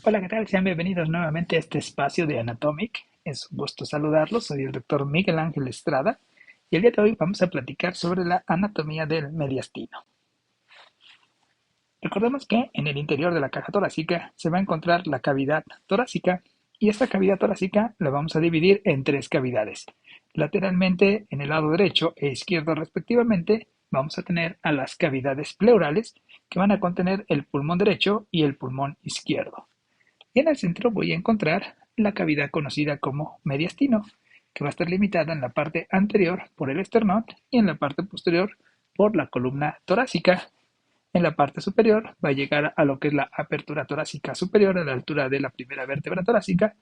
Hola, ¿qué tal? Sean bienvenidos nuevamente a este espacio de Anatomic. Es un gusto saludarlos. Soy el doctor Miguel Ángel Estrada y el día de hoy vamos a platicar sobre la anatomía del mediastino. Recordemos que en el interior de la caja torácica se va a encontrar la cavidad torácica y esta cavidad torácica la vamos a dividir en tres cavidades. Lateralmente en el lado derecho e izquierdo respectivamente vamos a tener a las cavidades pleurales que van a contener el pulmón derecho y el pulmón izquierdo. Y en el centro voy a encontrar la cavidad conocida como mediastino, que va a estar limitada en la parte anterior por el esternón y en la parte posterior por la columna torácica. En la parte superior va a llegar a lo que es la apertura torácica superior a la altura de la primera vértebra torácica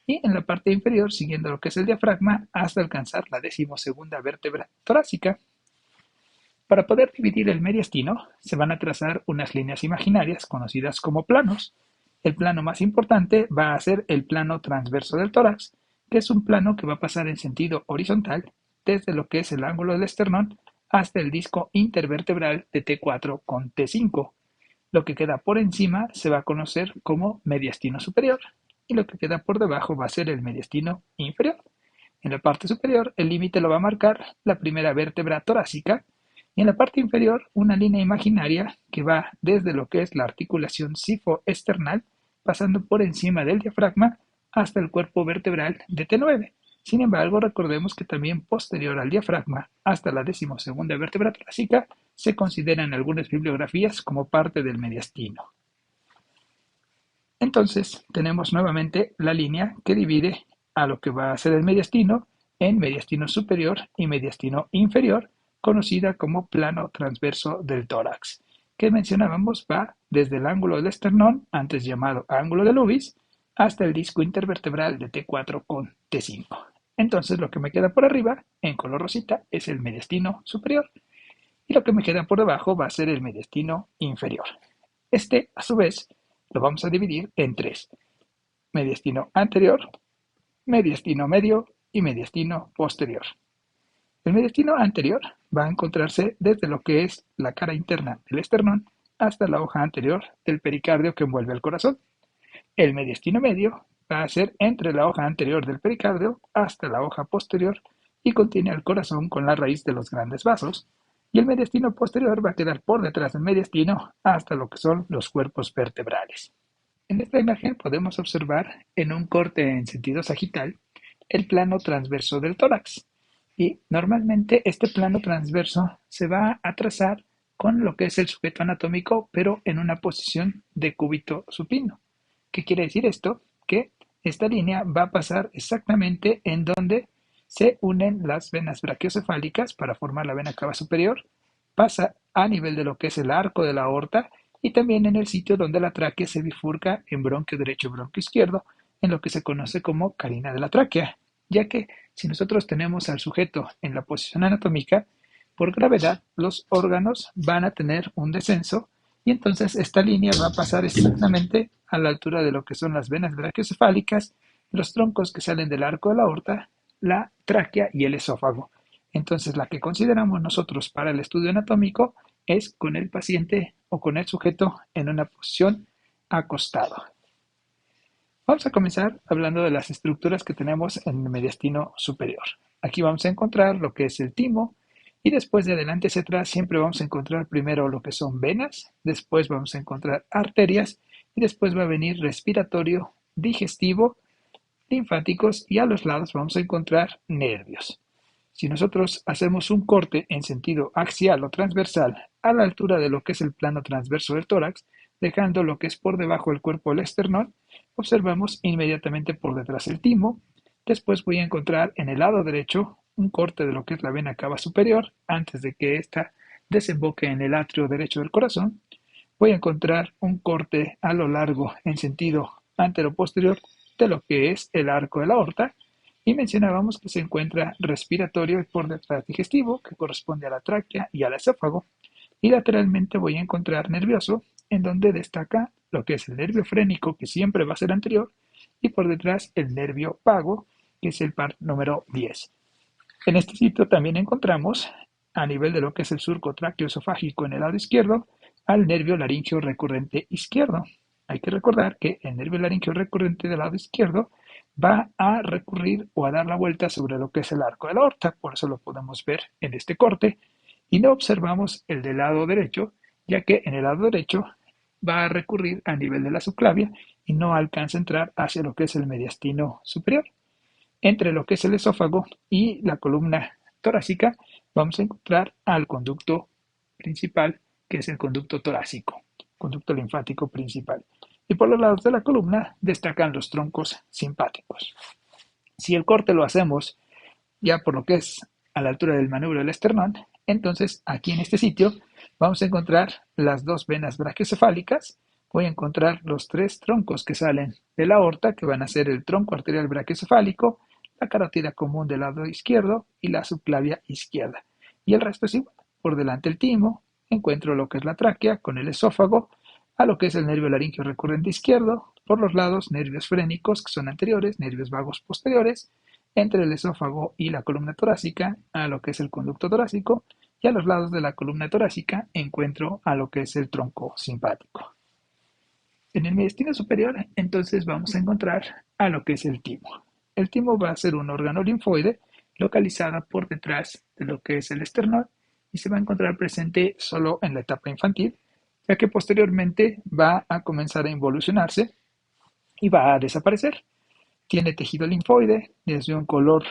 y en la parte inferior siguiendo lo que es el diafragma hasta alcanzar la 12ª vértebra torácica. Para poder dividir el mediastino, se van a trazar unas líneas imaginarias conocidas como planos. El plano más importante va a ser el plano transverso del tórax, que es un plano que va a pasar en sentido horizontal desde lo que es el ángulo del esternón hasta el disco intervertebral de T4 con T5. Lo que queda por encima se va a conocer como mediastino superior y lo que queda por debajo va a ser el mediastino inferior. En la parte superior, el límite lo va a marcar la primera vértebra torácica y en la parte inferior una línea imaginaria que va desde lo que es la articulación sifoesternal, pasando por encima del diafragma hasta el cuerpo vertebral de T9. Sin embargo, recordemos que también posterior al diafragma hasta la 12ª vértebra torácica se considera en algunas bibliografías como parte del mediastino. Entonces, tenemos nuevamente la línea que divide a lo que va a ser el mediastino en mediastino superior y mediastino inferior, conocida como plano transverso del tórax, que mencionábamos va desde el ángulo del esternón, antes llamado ángulo de Lewis, hasta el disco intervertebral de T4 con T5. Entonces, lo que me queda por arriba, en color rosita, es el mediastino superior, y lo que me queda por debajo va a ser el mediastino inferior. Este, a su vez, lo vamos a dividir en tres: mediastino anterior, mediastino medio y mediastino posterior. El mediastino anterior va a encontrarse desde lo que es la cara interna del esternón hasta la hoja anterior del pericardio que envuelve el corazón. El mediastino medio va a ser entre la hoja anterior del pericardio hasta la hoja posterior y contiene al corazón con la raíz de los grandes vasos. Y el mediastino posterior va a quedar por detrás del mediastino hasta lo que son los cuerpos vertebrales. En esta imagen podemos observar en un corte en sentido sagital el plano transverso del tórax. Y normalmente este plano transverso se va a trazar con lo que es el sujeto anatómico, pero en una posición de cúbito supino. ¿Qué quiere decir esto? Que esta línea va a pasar exactamente en donde se unen las venas brachiocefálicas para formar la vena cava superior, pasa a nivel de lo que es el arco de la aorta y también en el sitio donde la tráquea se bifurca en bronquio derecho y bronquio izquierdo, en lo que se conoce como carina de la tráquea, ya que si nosotros tenemos al sujeto en la posición anatómica, por gravedad los órganos van a tener un descenso y entonces esta línea va a pasar exactamente a la altura de lo que son las venas brachiocefálicas, los troncos que salen del arco de la aorta, la tráquea y el esófago. Entonces la que consideramos nosotros para el estudio anatómico es con el paciente o con el sujeto en una posición acostado. Vamos a comenzar hablando de las estructuras que tenemos en el mediastino superior. Aquí vamos a encontrar lo que es el timo y después de adelante hacia atrás siempre vamos a encontrar primero lo que son venas, después vamos a encontrar arterias y después va a venir respiratorio, digestivo, linfáticos y a los lados vamos a encontrar nervios. Si nosotros hacemos un corte en sentido axial o transversal a la altura de lo que es el plano transverso del tórax, dejando lo que es por debajo del cuerpo del esternón, observamos inmediatamente por detrás el timo. Después voy a encontrar en el lado derecho un corte de lo que es la vena cava superior antes de que ésta desemboque en el atrio derecho del corazón. Voy a encontrar un corte a lo largo en sentido antero-posterior de lo que es el arco de la aorta y mencionábamos que se encuentra respiratorio y por detrás digestivo, que corresponde a la tráquea y al esófago, y lateralmente voy a encontrar nervioso, en donde destaca lo que es el nervio frénico, que siempre va a ser anterior, y por detrás el nervio vago, que es el par número 10. En este sitio también encontramos, a nivel de lo que es el surco tráqueo-esofágico en el lado izquierdo, al nervio laríngeo recurrente izquierdo. Hay que recordar que el nervio laringio recurrente del lado izquierdo va a recurrir o a dar la vuelta sobre lo que es el arco de la aorta, por eso lo podemos ver en este corte, y no observamos el del lado derecho, ya que en el lado derecho va a recurrir a nivel de la subclavia y no alcanza a entrar hacia lo que es el mediastino superior. Entre lo que es el esófago y la columna torácica vamos a encontrar al conducto principal, que es el conducto torácico, conducto linfático principal. Y por los lados de la columna destacan los troncos simpáticos. Si el corte lo hacemos ya por lo que es a la altura del manubrio del esternón, entonces aquí en este sitio vamos a encontrar las dos venas brachiocefálicas. Voy a encontrar los tres troncos que salen de la aorta, que van a ser el tronco arterial brachiocefálico, la carótida común del lado izquierdo y la subclavia izquierda. Y el resto es igual. Por delante el timo, encuentro lo que es la tráquea con el esófago, a lo que es el nervio laringio recurrente izquierdo, por los lados nervios frénicos que son anteriores, nervios vagos posteriores, entre el esófago y la columna torácica a lo que es el conducto torácico, y a los lados de la columna torácica encuentro a lo que es el tronco simpático. En el mediastino superior entonces vamos a encontrar a lo que es el timo. El timo va a ser un órgano linfoide localizada por detrás de lo que es el esternón y se va a encontrar presente solo en la etapa infantil, ya que posteriormente va a comenzar a involucionarse y va a desaparecer. Tiene tejido linfoide, desde un color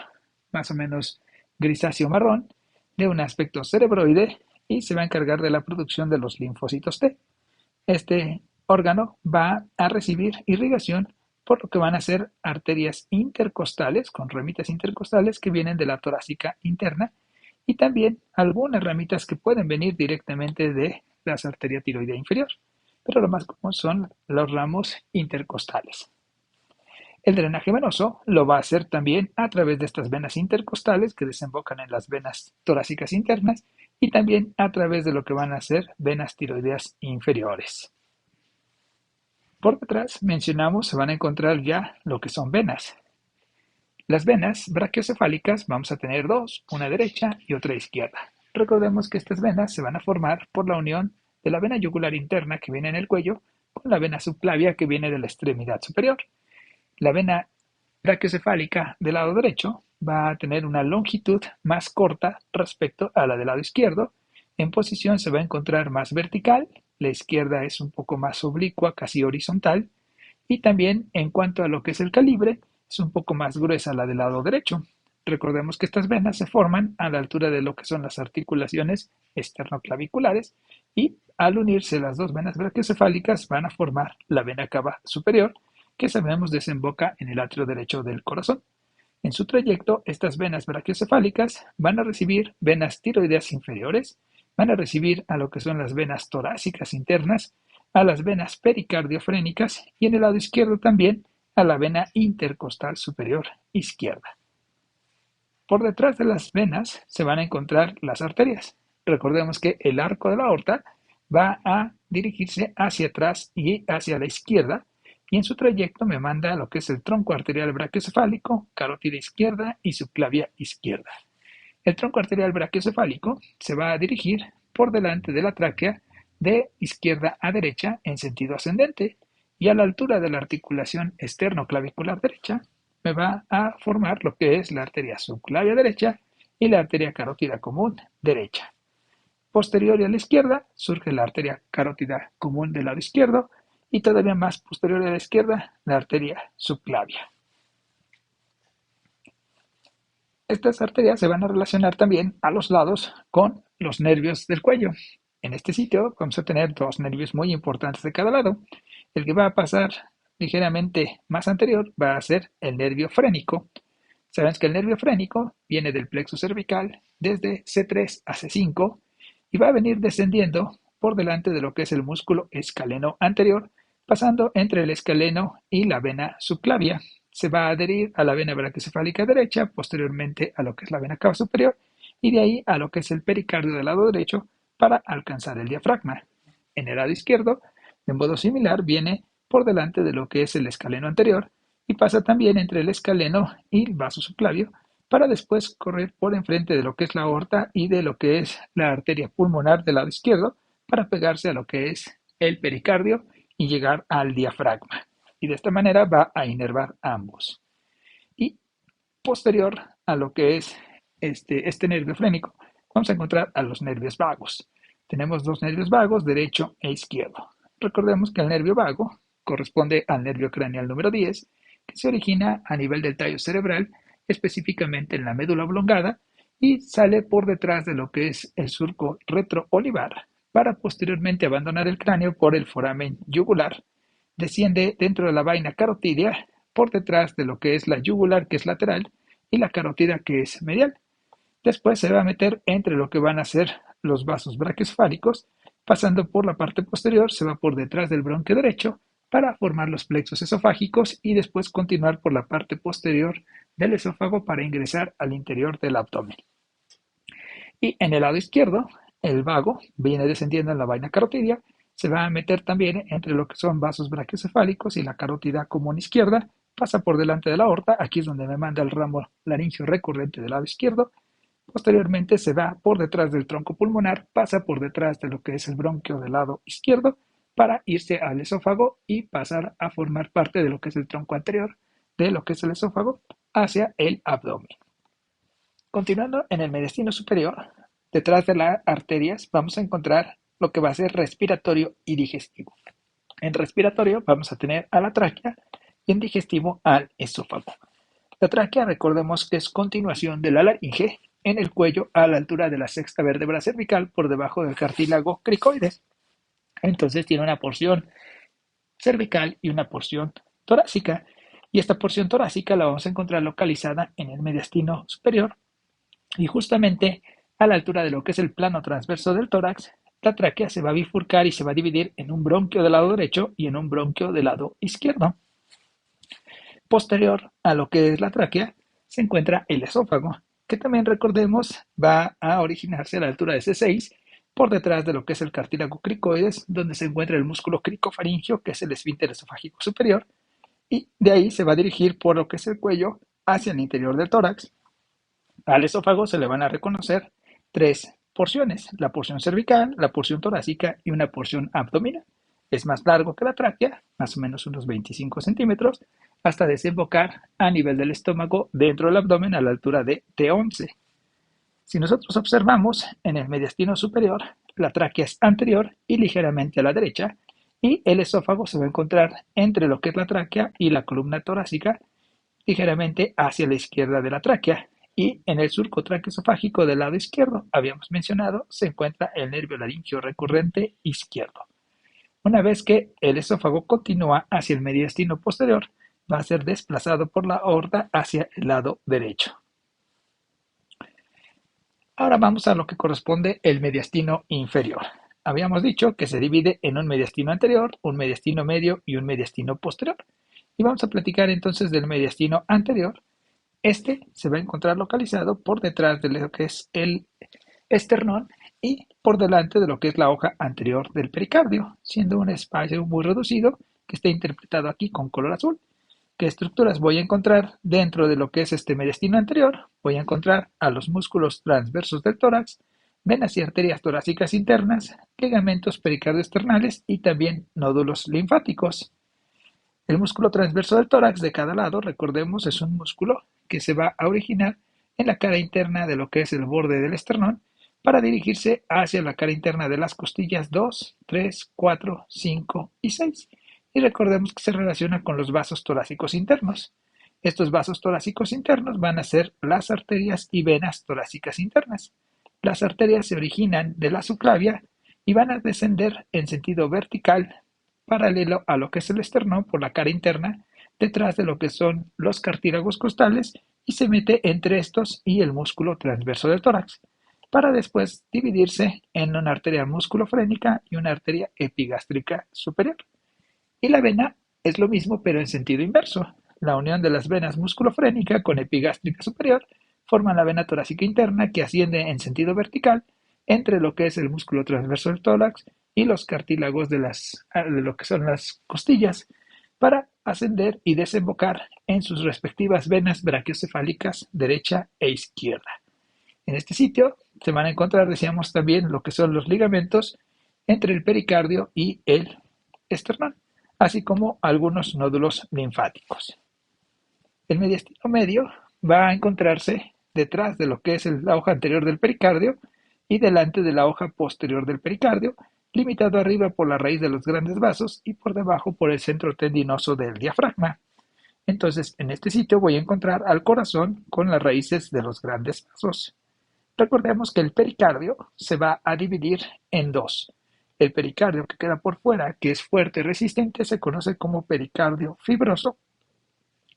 más o menos grisáceo marrón, de un aspecto cerebroide y se va a encargar de la producción de los linfocitos T. Este órgano va a recibir irrigación por lo que van a ser arterias intercostales, con ramitas intercostales que vienen de la torácica interna y también algunas ramitas que pueden venir directamente de la arteria tiroidea inferior, pero lo más común son los ramos intercostales. El drenaje venoso lo va a hacer también a través de estas venas intercostales que desembocan en las venas torácicas internas y también a través de lo que van a ser venas tiroideas inferiores. Por detrás mencionamos se van a encontrar ya lo que son venas. Las venas brachiocefálicas vamos a tener dos, una derecha y otra izquierda. Recordemos que estas venas se van a formar por la unión de la vena yugular interna que viene en el cuello con la vena subclavia que viene de la extremidad superior. La vena brachiocefálica del lado derecho va a tener una longitud más corta respecto a la del lado izquierdo. En posición se va a encontrar más vertical, la izquierda es un poco más oblicua, casi horizontal, y también en cuanto a lo que es el calibre, es un poco más gruesa la del lado derecho. Recordemos que estas venas se forman a la altura de lo que son las articulaciones esternoclaviculares y al unirse las dos venas brachiocefálicas van a formar la vena cava superior, que sabemos desemboca en el atrio derecho del corazón. En su trayecto, estas venas brachiocefálicas van a recibir venas tiroideas inferiores, van a recibir a lo que son las venas torácicas internas, a las venas pericardiofrénicas y en el lado izquierdo también a la vena intercostal superior izquierda. Por detrás de las venas se van a encontrar las arterias. Recordemos que el arco de la aorta va a dirigirse hacia atrás y hacia la izquierda y en su trayecto me manda a lo que es el tronco arterial brachiocefálico, carótida izquierda y subclavia izquierda. El tronco arterial brachiocefálico se va a dirigir por delante de la tráquea de izquierda a derecha en sentido ascendente y a la altura de la articulación esternoclavicular derecha me va a formar lo que es la arteria subclavia derecha y la arteria carótida común derecha. Posterior y a la izquierda surge la arteria carótida común del lado izquierdo y todavía más posterior a la izquierda la arteria subclavia. Estas arterias se van a relacionar también a los lados con los nervios del cuello. En este sitio vamos a tener dos nervios muy importantes de cada lado. El que va a pasar ligeramente más anterior va a ser el nervio frénico. Sabemos que el nervio frénico viene del plexo cervical desde C3 a C5 y va a venir descendiendo por delante de lo que es el músculo escaleno anterior, pasando entre el escaleno y la vena subclavia. Se va a adherir a la vena brachiocefálica derecha, posteriormente a lo que es la vena cava superior y de ahí a lo que es el pericardio del lado derecho para alcanzar el diafragma. En el lado izquierdo, de modo similar, viene por delante de lo que es el escaleno anterior y pasa también entre el escaleno y el vaso subclavio para después correr por enfrente de lo que es la aorta y de lo que es la arteria pulmonar del lado izquierdo para pegarse a lo que es el pericardio y llegar al diafragma. Y de esta manera va a inervar ambos. Y posterior a lo que es este nervio frénico, vamos a encontrar a los nervios vagos. Tenemos dos nervios vagos, derecho e izquierdo. Recordemos que el nervio vago corresponde al nervio craneal número 10, que se origina a nivel del tallo cerebral, específicamente en la médula oblongada, y sale por detrás de lo que es el surco retroolivar, para posteriormente abandonar el cráneo por el foramen yugular. Desciende dentro de la vaina carotidia por detrás de lo que es la yugular, que es lateral, y la carótida, que es medial. Después se va a meter entre lo que van a ser los vasos brachiocefálicos, pasando por la parte posterior, se va por detrás del bronquio derecho para formar los plexos esofágicos y después continuar por la parte posterior del esófago para ingresar al interior del abdomen. Y en el lado izquierdo, el vago viene descendiendo en la vaina carotidia, se va a meter también entre lo que son vasos brachiocefálicos y la carótida común izquierda, pasa por delante de la aorta, aquí es donde me manda el ramo laringio recurrente del lado izquierdo. Posteriormente se va por detrás del tronco pulmonar, pasa por detrás de lo que es el bronquio del lado izquierdo para irse al esófago y pasar a formar parte de lo que es el tronco anterior de lo que es el esófago hacia el abdomen. Continuando en el mediastino superior, detrás de las arterias vamos a encontrar lo que va a ser respiratorio y digestivo. En respiratorio vamos a tener a la tráquea y en digestivo al esófago. La tráquea, recordemos que es continuación de la laringe en el cuello a la altura de la sexta vértebra cervical por debajo del cartílago cricoides. Entonces tiene una porción cervical y una porción torácica. Y esta porción torácica la vamos a encontrar localizada en el mediastino superior y justamente a la altura de lo que es el plano transverso del tórax. La tráquea se va a bifurcar y se va a dividir en un bronquio del lado derecho y en un bronquio del lado izquierdo. Posterior a lo que es la tráquea se encuentra el esófago, que también recordemos va a originarse a la altura de C6 por detrás de lo que es el cartílago cricoides, donde se encuentra el músculo cricofaringio, que es el esfínter esofágico superior, y de ahí se va a dirigir por lo que es el cuello hacia el interior del tórax. Al esófago se le van a reconocer tres porciones: la porción cervical, la porción torácica y una porción abdominal. Es más largo que la tráquea, más o menos unos 25 centímetros, hasta desembocar a nivel del estómago dentro del abdomen a la altura de T11. Si nosotros observamos en el mediastino superior, la tráquea es anterior y ligeramente a la derecha, y el esófago se va a encontrar entre lo que es la tráquea y la columna torácica, ligeramente hacia la izquierda de la tráquea. Y en el surco traqueosofágico del lado izquierdo, habíamos mencionado, se encuentra el nervio laringio recurrente izquierdo. Una vez que el esófago continúa hacia el mediastino posterior, va a ser desplazado por la aorta hacia el lado derecho. Ahora vamos a lo que corresponde el mediastino inferior. Habíamos dicho que se divide en un mediastino anterior, un mediastino medio y un mediastino posterior. Y vamos a platicar entonces del mediastino anterior. Este se va a encontrar localizado por detrás de lo que es el esternón y por delante de lo que es la hoja anterior del pericardio, siendo un espacio muy reducido que está interpretado aquí con color azul. ¿Qué estructuras voy a encontrar dentro de lo que es este mediastino anterior? Voy a encontrar a los músculos transversos del tórax, venas y arterias torácicas internas, ligamentos pericardioesternales y también nódulos linfáticos. El músculo transverso del tórax de cada lado, recordemos, es un músculo que se va a originar en la cara interna de lo que es el borde del esternón para dirigirse hacia la cara interna de las costillas 2, 3, 4, 5 y 6. Y recordemos que se relaciona con los vasos torácicos internos. Estos vasos torácicos internos van a ser las arterias y venas torácicas internas. Las arterias se originan de la subclavia y van a descender en sentido vertical paralelo a lo que es el esternón por la cara interna, detrás de lo que son los cartílagos costales, y se mete entre estos y el músculo transverso del tórax, para después dividirse en una arteria musculofrénica y una arteria epigástrica superior. Y la vena es lo mismo, pero en sentido inverso. La unión de las venas musculofrénica con epigástrica superior forman la vena torácica interna, que asciende en sentido vertical entre lo que es el músculo transverso del tórax y los cartílagos de lo que son las costillas, para ascender y desembocar en sus respectivas venas brachiocefálicas derecha e izquierda. En este sitio se van a encontrar, decíamos, también lo que son los ligamentos entre el pericardio y el esternón. así como algunos nódulos linfáticos. El mediastino medio va a encontrarse detrás de lo que es la hoja anterior del pericardio y delante de la hoja posterior del pericardio, limitado arriba por la raíz de los grandes vasos y por debajo por el centro tendinoso del diafragma. Entonces, en este sitio voy a encontrar al corazón con las raíces de los grandes vasos. Recordemos que el pericardio se va a dividir en dos. El pericardio que queda por fuera, que es fuerte y resistente, se conoce como pericardio fibroso,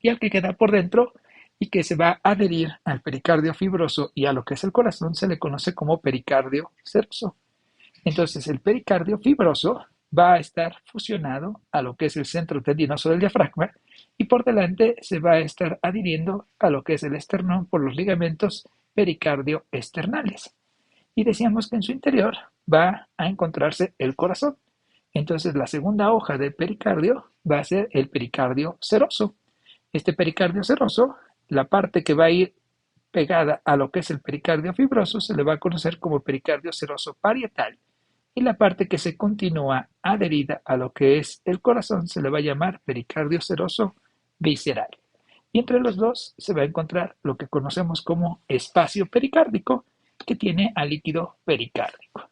y el que queda por dentro y que se va a adherir al pericardio fibroso y a lo que es el corazón se le conoce como pericardio seroso. Entonces el pericardio fibroso va a estar fusionado a lo que es el centro tendinoso del diafragma y por delante se va a estar adhiriendo a lo que es el esternón por los ligamentos pericardio esternales. Y decíamos que en su interior va a encontrarse el corazón. Entonces la segunda hoja del pericardio va a ser el pericardio seroso. Este pericardio seroso, la parte que va a ir pegada a lo que es el pericardio fibroso se le va a conocer como pericardio seroso parietal y la parte que se continúa adherida a lo que es el corazón se le va a llamar pericardio seroso visceral. Y entre los dos se va a encontrar lo que conocemos como espacio pericárdico que tiene al líquido pericárdico.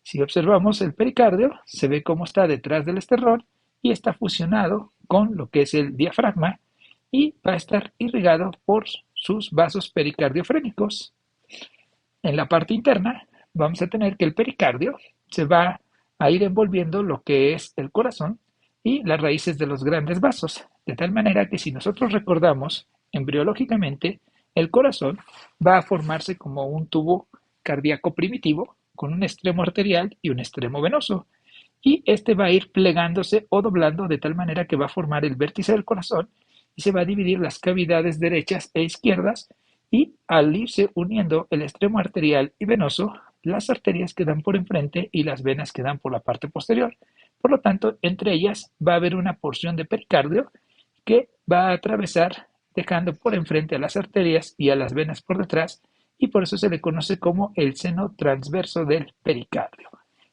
Si observamos el pericardio, se ve cómo está detrás del esternón y está fusionado con lo que es el diafragma y va a estar irrigado por sus vasos pericardiofrénicos. En la parte interna vamos a tener que el pericardio se va a ir envolviendo lo que es el corazón y las raíces de los grandes vasos, de tal manera que si nosotros recordamos embriológicamente, el corazón va a formarse como un tubo cardíaco primitivo con un extremo arterial y un extremo venoso, y este va a ir plegándose o doblando de tal manera que va a formar el vértice del corazón y se va a dividir las cavidades derechas e izquierdas y al irse uniendo el extremo arterial y venoso, las arterias quedan por enfrente y las venas quedan por la parte posterior. Por lo tanto, entre ellas va a haber una porción de pericardio que va a atravesar dejando por enfrente a las arterias y a las venas por detrás y por eso se le conoce como el seno transverso del pericardio.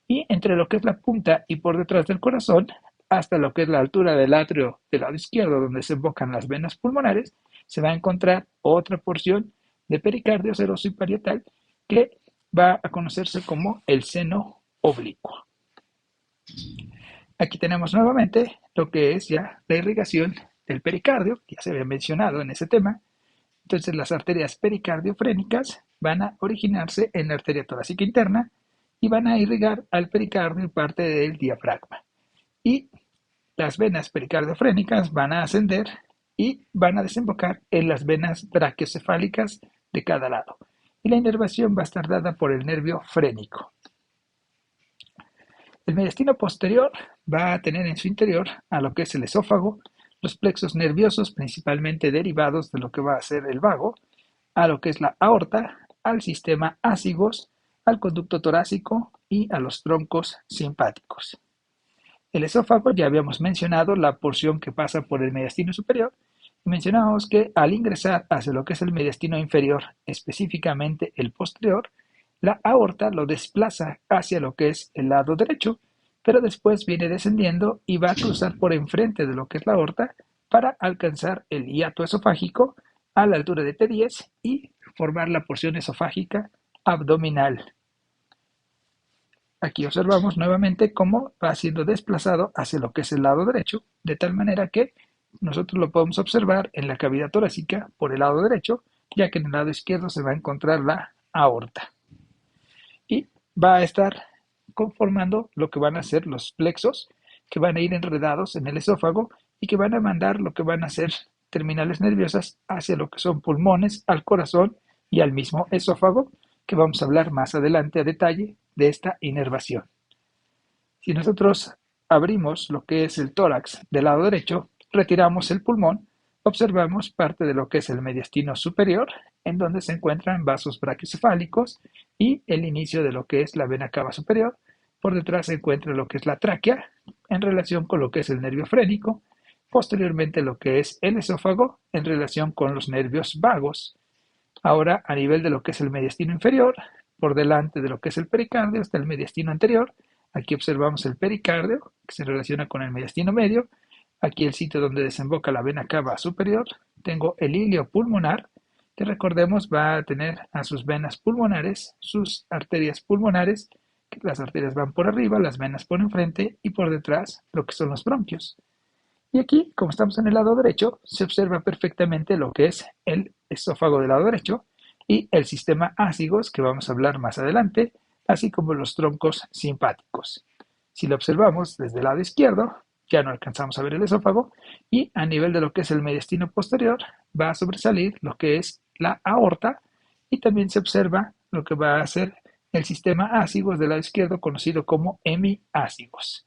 Y entre lo que es la punta y por detrás del corazón, hasta lo que es la altura del atrio del lado izquierdo, donde se enfocan las venas pulmonares, se va a encontrar otra porción de pericardio seroso y parietal que va a conocerse como el seno oblicuo. Aquí tenemos nuevamente lo que es ya la irrigación del pericardio, que ya se había mencionado en ese tema. Entonces las arterias pericardiofrénicas van a originarse en la arteria torácica interna y van a irrigar al pericardio y parte del diafragma. Y las venas pericardiofrénicas van a ascender y van a desembocar en las venas brachiocefálicas de cada lado. Y la inervación va a estar dada por el nervio frénico. El mediastino posterior va a tener en su interior a lo que es el esófago, los plexos nerviosos principalmente derivados de lo que va a ser el vago, a lo que es la aorta, al sistema ácigos, al conducto torácico y a los troncos simpáticos. El esófago ya habíamos mencionado la porción que pasa por el mediastino superior y mencionamos que al ingresar hacia lo que es el mediastino inferior, específicamente el posterior, la aorta lo desplaza hacia lo que es el lado derecho, pero después viene descendiendo y va a cruzar por enfrente de lo que es la aorta para alcanzar el hiato esofágico a la altura de T10 y formar la porción esofágica abdominal. Aquí observamos nuevamente cómo va siendo desplazado hacia lo que es el lado derecho, de tal manera que nosotros lo podemos observar en la cavidad torácica por el lado derecho, ya que en el lado izquierdo se va a encontrar la aorta. Y va a estar conformando lo que van a ser los plexos, que van a ir enredados en el esófago y que van a mandar lo que van a ser terminales nerviosas hacia lo que son pulmones, al corazón y al mismo esófago, que vamos a hablar más adelante a detalle de esta inervación. Si nosotros abrimos lo que es el tórax del lado derecho, retiramos el pulmón, observamos parte de lo que es el mediastino superior, en donde se encuentran vasos brachiocefálicos y el inicio de lo que es la vena cava superior. Por detrás se encuentra lo que es la tráquea, en relación con lo que es el nervio frénico, posteriormente lo que es el esófago, en relación con los nervios vagos. Ahora, a nivel de lo que es el mediastino inferior, por delante de lo que es el pericardio está el mediastino anterior, Aquí observamos el pericardio, que se relaciona con el mediastino medio. Aquí el sitio donde desemboca la vena cava superior. Tengo el ilio pulmonar, que recordemos va a tener a sus venas pulmonares, sus arterias pulmonares, que las arterias van por arriba, las venas por enfrente y por detrás lo que son los bronquios. Y aquí, como estamos en el lado derecho, se observa perfectamente lo que es el esófago del lado derecho y el sistema ácigos, que vamos a hablar más adelante, así como los troncos simpáticos. Si lo observamos desde el lado izquierdo, ya no alcanzamos a ver el esófago y a nivel de lo que es el mediastino posterior va a sobresalir lo que es la aorta y también se observa lo que va a ser el sistema ácigos del lado izquierdo conocido como hemiácigos.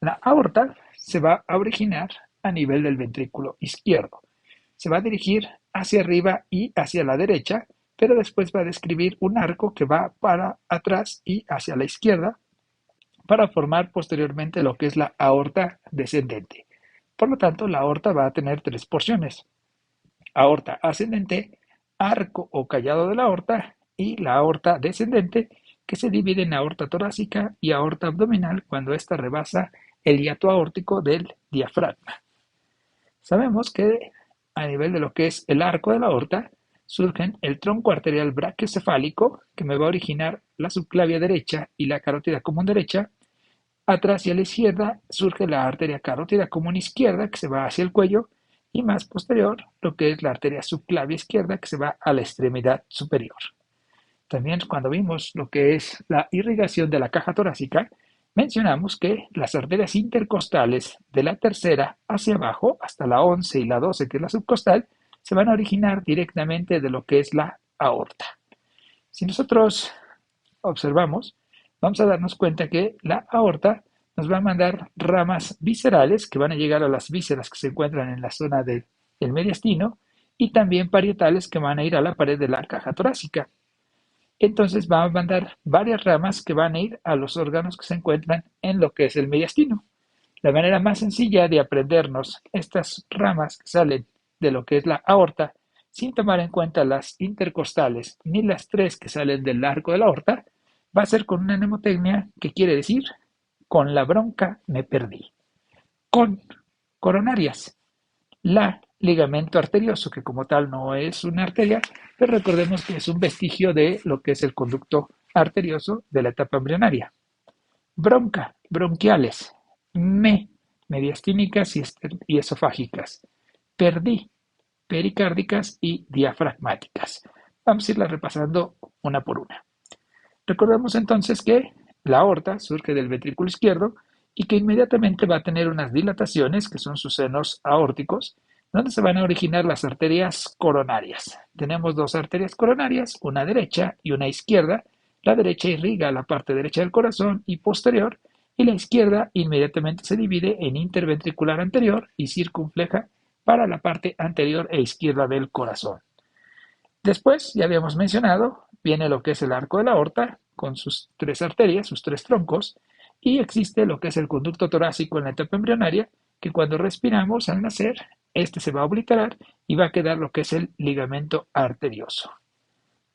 La aorta se va a originar a nivel del ventrículo izquierdo. Se va a dirigir hacia arriba y hacia la derecha, pero después va a describir un arco que va para atrás y hacia la izquierda para formar posteriormente lo que es la aorta descendente. Por lo tanto, la aorta va a tener tres porciones: aorta ascendente, arco o callado de la aorta y la aorta descendente, que se divide en aorta torácica y aorta abdominal cuando ésta rebasa el hiato aórtico del diafragma. Sabemos que a nivel de lo que es el arco de la aorta surgen el tronco arterial brachiocefálico, que me va a originar la subclavia derecha y la carótida común derecha. Atrás y a la izquierda surge la arteria carótida común izquierda, que se va hacia el cuello, y más posterior lo que es la arteria subclavia izquierda, que se va a la extremidad superior. También cuando vimos lo que es la irrigación de la caja torácica, mencionamos que las arterias intercostales de la tercera hacia abajo, hasta la 11 y la 12, que es la subcostal, se van a originar directamente de lo que es la aorta. Si nosotros observamos, vamos a darnos cuenta que la aorta nos va a mandar ramas viscerales que van a llegar a las vísceras que se encuentran en la zona del mediastino y también parietales que van a ir a la pared de la caja torácica. Entonces va a mandar varias ramas que van a ir a los órganos que se encuentran en lo que es el mediastino. La manera más sencilla de aprendernos estas ramas que salen de lo que es la aorta, sin tomar en cuenta las intercostales ni las tres que salen del arco de la aorta, va a ser con una mnemotecnia que quiere decir: con la bronca me perdí. Con coronarias, la ligamento arterioso, que como tal no es una arteria, pero recordemos que es un vestigio de lo que es el conducto arterioso de la etapa embrionaria. Bronca, bronquiales, mediastínicas y esofágicas. Perdí, pericárdicas y diafragmáticas. Vamos a irlas repasando una por una. Recordemos entonces que la aorta surge del ventrículo izquierdo y que inmediatamente va a tener unas dilataciones, que son sus senos aórticos, donde se van a originar las arterias coronarias. Tenemos dos arterias coronarias, una derecha y una izquierda. La derecha irriga la parte derecha del corazón y posterior, y la izquierda inmediatamente se divide en interventricular anterior y circunfleja para la parte anterior e izquierda del corazón. Después, ya habíamos mencionado, viene lo que es el arco de la aorta con sus tres arterias, sus tres troncos, y existe lo que es el conducto torácico en la etapa embrionaria, que cuando respiramos al nacer, este se va a obliterar y va a quedar lo que es el ligamento arterioso.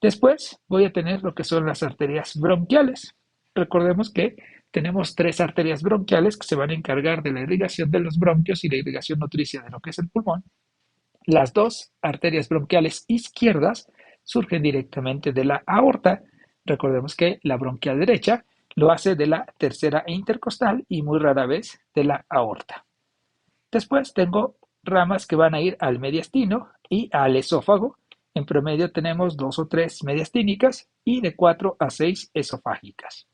Después voy a tener lo que son las arterias bronquiales. Recordemos que tenemos tres arterias bronquiales que se van a encargar de la irrigación de los bronquios y la irrigación nutricia de lo que es el pulmón. Las dos arterias bronquiales izquierdas surgen directamente de la aorta. Recordemos que la bronquial derecha lo hace de la tercera intercostal y muy rara vez de la aorta. Después tengo ramas que van a ir al mediastino y al esófago. En promedio tenemos 2 o 3 mediastínicas y de 4 a 6 esofágicas.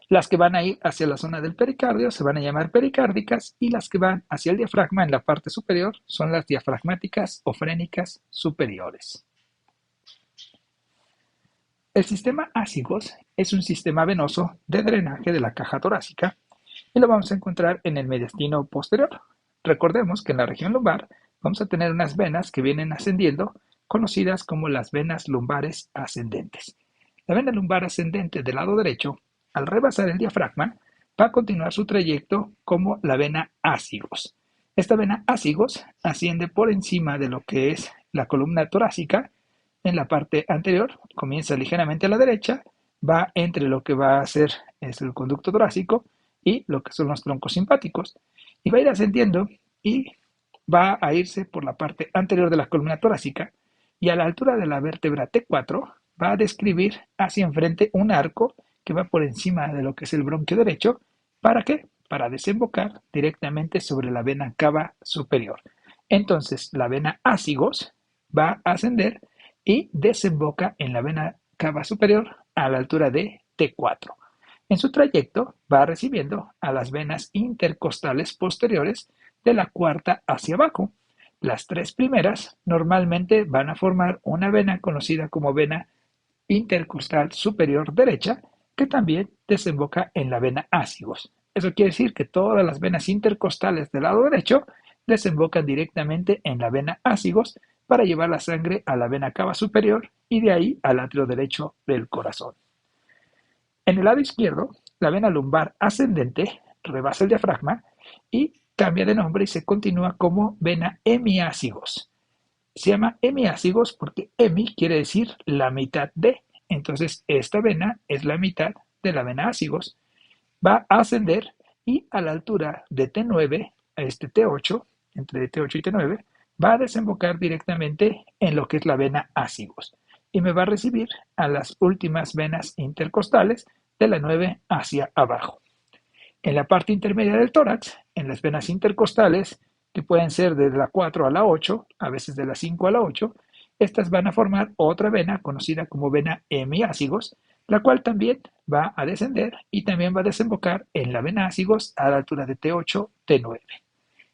Las que van a ir hacia la zona del pericardio se van a llamar pericárdicas y las que van hacia el diafragma en la parte superior son las diafragmáticas o frénicas superiores. El sistema ácigos es un sistema venoso de drenaje de la caja torácica y lo vamos a encontrar en el mediastino posterior. Recordemos que en la región lumbar vamos a tener unas venas que vienen ascendiendo, conocidas como las venas lumbares ascendentes. La vena lumbar ascendente del lado derecho, al rebasar el diafragma, va a continuar su trayecto como la vena ácigos. Esta vena ácigos asciende por encima de lo que es la columna torácica en la parte anterior, comienza ligeramente a la derecha, va entre lo que va a ser es el conducto torácico y lo que son los troncos simpáticos. Y va a ir ascendiendo y va a irse por la parte anterior de la columna torácica y a la altura de la vértebra T4 va a describir hacia enfrente un arco que va por encima de lo que es el bronquio derecho. ¿Para qué? Para desembocar directamente sobre la vena cava superior. Entonces, la vena ácigos va a ascender y desemboca en la vena cava superior a la altura de T4. En su trayecto va recibiendo a las venas intercostales posteriores de la cuarta hacia abajo. Las tres primeras normalmente van a formar una vena conocida como vena intercostal superior derecha, que también desemboca en la vena ácigos. Eso quiere decir que todas las venas intercostales del lado derecho desembocan directamente en la vena ácigos para llevar la sangre a la vena cava superior y de ahí al atrio derecho del corazón. En el lado izquierdo, la vena lumbar ascendente rebasa el diafragma y cambia de nombre y se continúa como vena hemiácigos. Se llama hemiácigos porque hemi quiere decir la mitad de. Entonces, esta vena es la mitad de la vena ácigos. Va a ascender y a la altura de T9, a este T8, entre T8 y T9, va a desembocar directamente en lo que es la vena ácigos y me va a recibir a las últimas venas intercostales de la 9 hacia abajo. En la parte intermedia del tórax, en las venas intercostales, que pueden ser de la 4 a la 8, a veces de la 5 a la 8, estas van a formar otra vena conocida como vena hemiácigos, la cual también va a descender y también va a desembocar en la vena ácigos a la altura de T8, T9.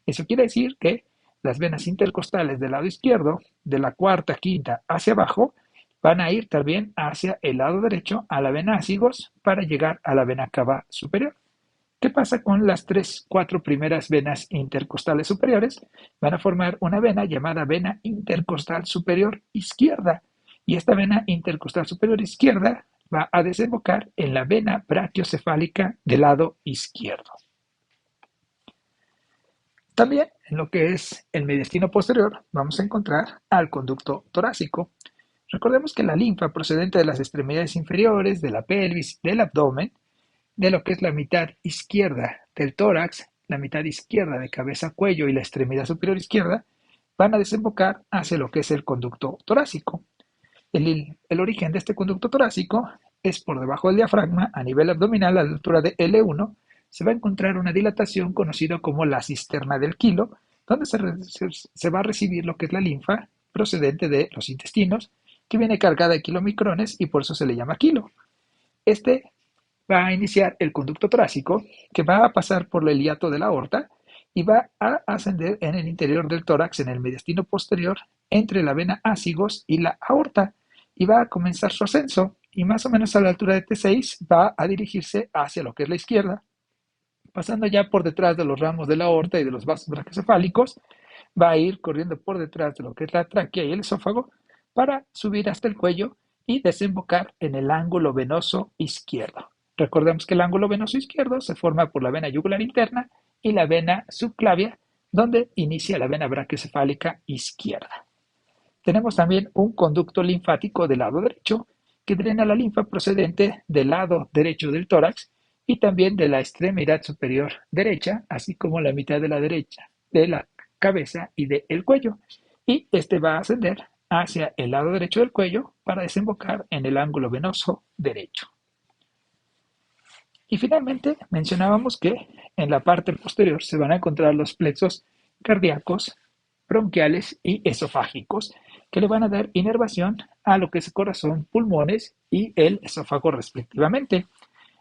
Eso quiere decir que las venas intercostales del lado izquierdo, de la cuarta, quinta hacia abajo, van a ir también hacia el lado derecho a la vena ácigos para llegar a la vena cava superior. ¿Qué pasa con las cuatro primeras venas intercostales superiores? Van a formar una vena llamada vena intercostal superior izquierda. Y esta vena intercostal superior izquierda va a desembocar en la vena brachiocefálica del lado izquierdo. También en lo que es el mediastino posterior vamos a encontrar al conducto torácico. Recordemos que la linfa procedente de las extremidades inferiores, de la pelvis, del abdomen, de lo que es la mitad izquierda del tórax, la mitad izquierda de cabeza, cuello y la extremidad superior izquierda, van a desembocar hacia lo que es el conducto torácico. El origen de este conducto torácico es por debajo del diafragma, a nivel abdominal, a la altura de L1, se va a encontrar una dilatación conocida como la cisterna del quilo, donde se va a recibir lo que es la linfa procedente de los intestinos, que viene cargada de kilomicrones y por eso se le llama quilo. Este va a iniciar el conducto torácico, que va a pasar por el hiato de la aorta y va a ascender en el interior del tórax, en el mediastino posterior, entre la vena ácigos y la aorta, y va a comenzar su ascenso, y más o menos a la altura de T6 va a dirigirse hacia lo que es la izquierda, pasando ya por detrás de los ramos de la aorta y de los vasos brachiocefálicos, va a ir corriendo por detrás de lo que es la tráquea y el esófago para subir hasta el cuello y desembocar en el ángulo venoso izquierdo. Recordemos que el ángulo venoso izquierdo se forma por la vena yugular interna y la vena subclavia, donde inicia la vena brachiocefálica izquierda. Tenemos también un conducto linfático del lado derecho que drena la linfa procedente del lado derecho del tórax y también de la extremidad superior derecha, así como la mitad de la derecha de la cabeza y del cuello. Y este va a ascender hacia el lado derecho del cuello para desembocar en el ángulo venoso derecho. Y finalmente mencionábamos que en la parte posterior se van a encontrar los plexos cardíacos, bronquiales y esofágicos, que le van a dar inervación a lo que es el corazón, pulmones y el esófago respectivamente.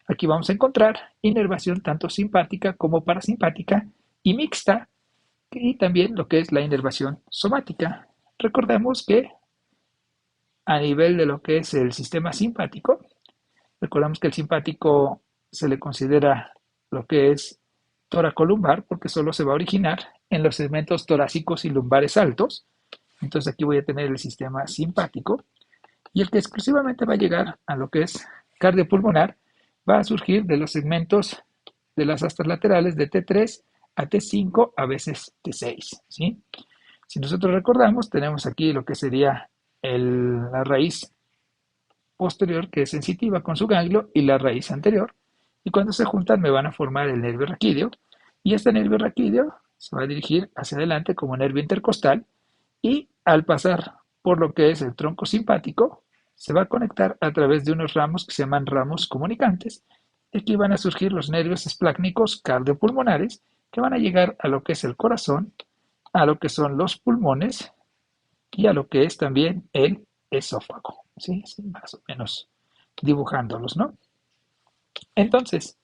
Aquí vamos a encontrar inervación tanto simpática como parasimpática y mixta, y también lo que es la inervación somática. Recordemos que a nivel de lo que es el sistema simpático, recordamos que el simpático se le considera lo que es toracolumbar porque solo se va a originar en los segmentos torácicos y lumbares altos. Entonces aquí voy a tener el sistema simpático y el que exclusivamente va a llegar a lo que es cardiopulmonar va a surgir de los segmentos de las astas laterales de T3 a T5, a veces T6, ¿sí? Si nosotros recordamos, tenemos aquí lo que sería la raíz posterior que es sensitiva con su ganglio y la raíz anterior. Y cuando se juntan me van a formar el nervio raquídeo. Y este nervio raquídeo se va a dirigir hacia adelante como nervio intercostal y al pasar por lo que es el tronco simpático, se va a conectar a través de unos ramos que se llaman ramos comunicantes. De aquí van a surgir los nervios esplácnicos cardiopulmonares que van a llegar a lo que es el corazón, a lo que son los pulmones y a lo que es también el esófago. ¿Sí? Sí, más o menos dibujándolos, ¿no? Entonces,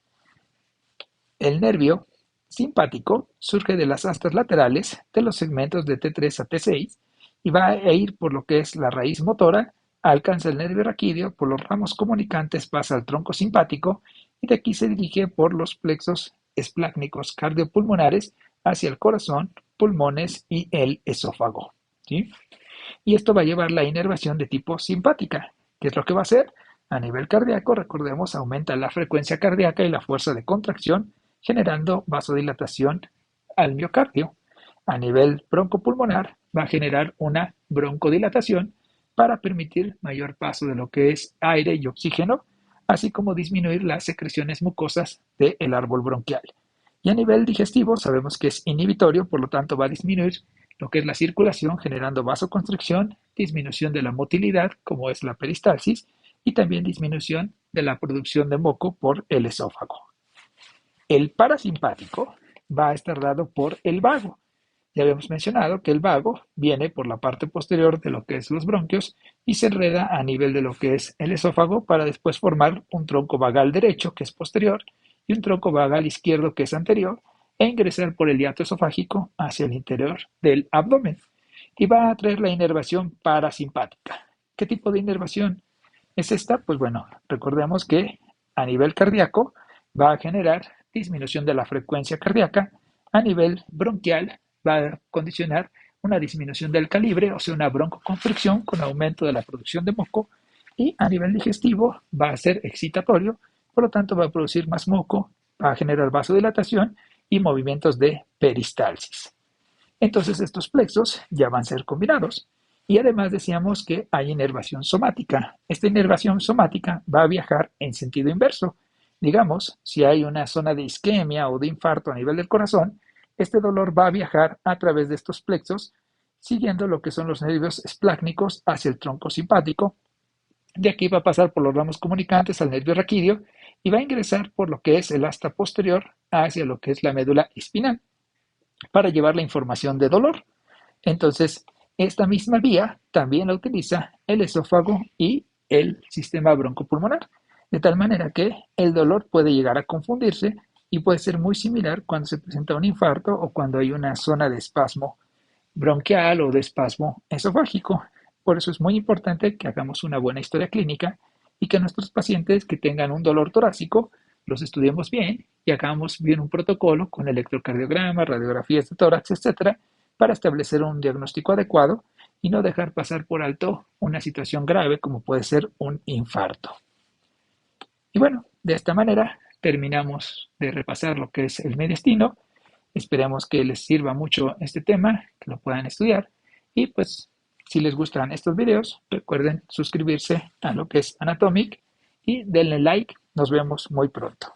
el nervio simpático surge de las astas laterales de los segmentos de T3 a T6 y va a ir por lo que es la raíz motora, alcanza el nervio raquídeo, por los ramos comunicantes pasa al tronco simpático y de aquí se dirige por los plexos esplácnicos cardiopulmonares hacia el corazón, pulmones y el esófago. ¿Sí? Y esto va a llevar la inervación de tipo simpática. ¿Qué es lo que va a hacer? A nivel cardíaco, recordemos, aumenta la frecuencia cardíaca y la fuerza de contracción, generando vasodilatación al miocardio. A nivel broncopulmonar, va a generar una broncodilatación para permitir mayor paso de lo que es aire y oxígeno, así como disminuir las secreciones mucosas del árbol bronquial. Y a nivel digestivo, sabemos que es inhibitorio, por lo tanto va a disminuir lo que es la circulación, generando vasoconstricción, disminución de la motilidad, como es la peristalsis, y también disminución de la producción de moco por el esófago. El parasimpático va a estar dado por el vago. Ya habíamos mencionado que el vago viene por la parte posterior de lo que es los bronquios y se enreda a nivel de lo que es el esófago para después formar un tronco vagal derecho que es posterior y un tronco vagal izquierdo que es anterior e ingresar por el hiato esofágico hacia el interior del abdomen y va a traer la inervación parasimpática. ¿Qué tipo de inervación es esta? Pues bueno, recordemos que a nivel cardíaco va a generar disminución de la frecuencia cardíaca, a nivel bronquial va a condicionar una disminución del calibre, o sea, una broncoconstricción con aumento de la producción de moco, y a nivel digestivo va a ser excitatorio, por lo tanto va a producir más moco, va a generar vasodilatación y movimientos de peristalsis. Entonces estos plexos ya van a ser combinados. Y además decíamos que hay inervación somática. Esta inervación somática va a viajar en sentido inverso. Digamos, si hay una zona de isquemia o de infarto a nivel del corazón, este dolor va a viajar a través de estos plexos, siguiendo lo que son los nervios esplácnicos hacia el tronco simpático. De aquí va a pasar por los ramos comunicantes al nervio raquídeo y va a ingresar por lo que es el asta posterior hacia lo que es la médula espinal para llevar la información de dolor. Entonces, esta misma vía también la utiliza el esófago y el sistema broncopulmonar, de tal manera que el dolor puede llegar a confundirse y puede ser muy similar cuando se presenta un infarto o cuando hay una zona de espasmo bronquial o de espasmo esofágico. Por eso es muy importante que hagamos una buena historia clínica y que nuestros pacientes que tengan un dolor torácico los estudiemos bien y hagamos bien un protocolo con electrocardiograma, radiografías de tórax, etcétera, para establecer un diagnóstico adecuado y no dejar pasar por alto una situación grave como puede ser un infarto. Y bueno, de esta manera terminamos de repasar lo que es el mediastino. Esperemos que les sirva mucho este tema, que lo puedan estudiar y pues si les gustan estos videos, recuerden suscribirse a lo que es Anatomic y denle like. Nos vemos muy pronto.